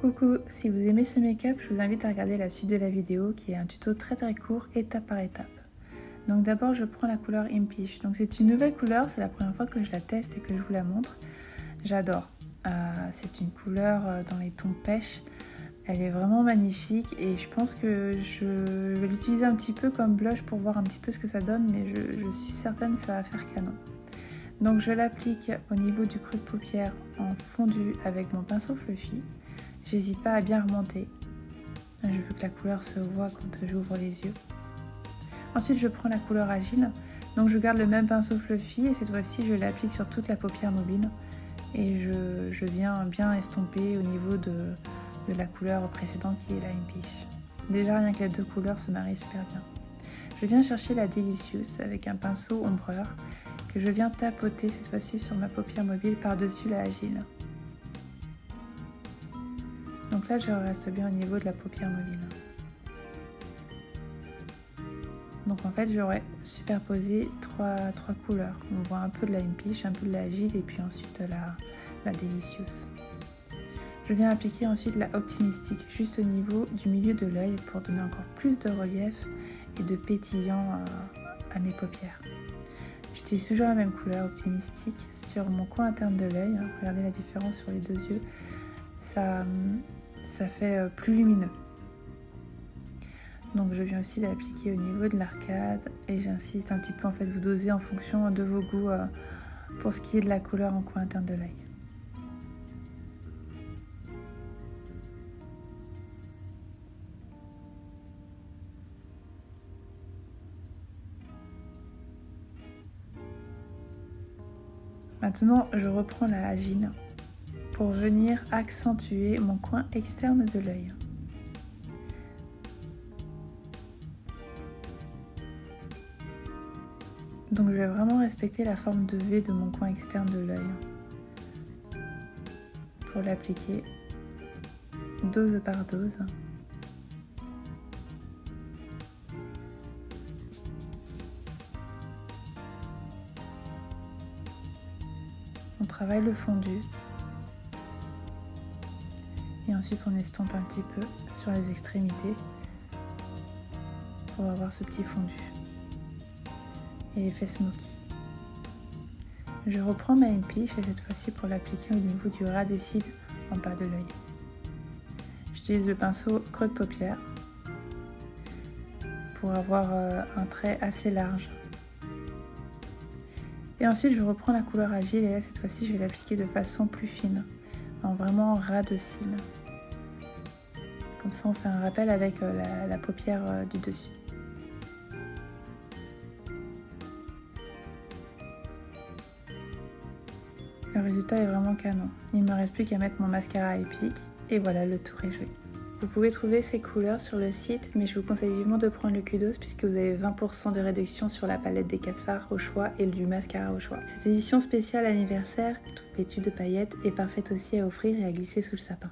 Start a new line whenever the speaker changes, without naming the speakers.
Coucou, si vous aimez ce make-up, je vous invite à regarder la suite de la vidéo qui est un tuto très court, étape par étape. Donc d'abord je prends la couleur Impeach. Donc c'est une nouvelle couleur, c'est la première fois que je la teste et que je vous la montre. J'adore. C'est une couleur dans les tons pêche. Elle est vraiment magnifique et je pense que je vais l'utiliser un petit peu comme blush pour voir un petit peu ce que ça donne, mais je suis certaine que ça va faire canon. Donc je l'applique au niveau du creux de paupière en fondu avec mon pinceau fluffy. J'hésite pas à bien remonter. Je veux que la couleur se voit quand j'ouvre les yeux. Ensuite je prends la couleur Agile. Donc je garde le même pinceau fluffy et cette fois-ci je l'applique sur toute la paupière mobile. Et je viens bien estomper au niveau de la couleur précédente qui est la Impeach. Déjà rien que les deux couleurs se marient super bien. Je viens chercher la Delicious avec un pinceau ombreur que je viens tapoter cette fois-ci sur ma paupière mobile par-dessus la Agile. Donc là je reste bien au niveau de la paupière mobile. Donc en fait j'aurais superposé trois couleurs. On voit un peu de la Impeach, un peu de la Agile et puis ensuite la Delicious. Je viens appliquer ensuite la Optimistic juste au niveau du milieu de l'œil pour donner encore plus de relief et de pétillant à mes paupières. J'utilise toujours la même couleur Optimistic sur mon coin interne de l'œil. Regardez la différence sur les deux yeux. Ça fait plus lumineux. Donc je viens aussi l'appliquer au niveau de l'arcade et j'insiste un petit peu, en fait vous dosez en fonction de vos goûts pour ce qui est de la couleur en coin interne de l'œil. Maintenant je reprends la Agile pour venir accentuer mon coin externe de l'œil. Donc je vais vraiment respecter la forme de V de mon coin externe de l'œil pour l'appliquer dose par dose. On travaille le fondu et ensuite on estompe un petit peu sur les extrémités pour avoir ce petit fondu et l'effet smoky. Je reprends ma Impeach et cette fois-ci pour l'appliquer au niveau du ras des cils en bas de l'œil. J'utilise le pinceau creux de paupière pour avoir un trait assez large. Et ensuite je reprends la couleur Agile et là cette fois-ci je vais l'appliquer de façon plus fine, en vraiment ras de cils. Comme ça on fait un rappel avec la paupière du dessus. Le résultat est vraiment canon. Il ne me reste plus qu'à mettre mon mascara Epic et voilà, le tour est joué. Vous pouvez trouver ces couleurs sur le site, mais je vous conseille vivement de prendre le Kudos puisque vous avez 20% de réduction sur la palette des 4 fards au choix et du mascara au choix. Cette édition spéciale anniversaire, toute vêtue de paillettes, est parfaite aussi à offrir et à glisser sous le sapin.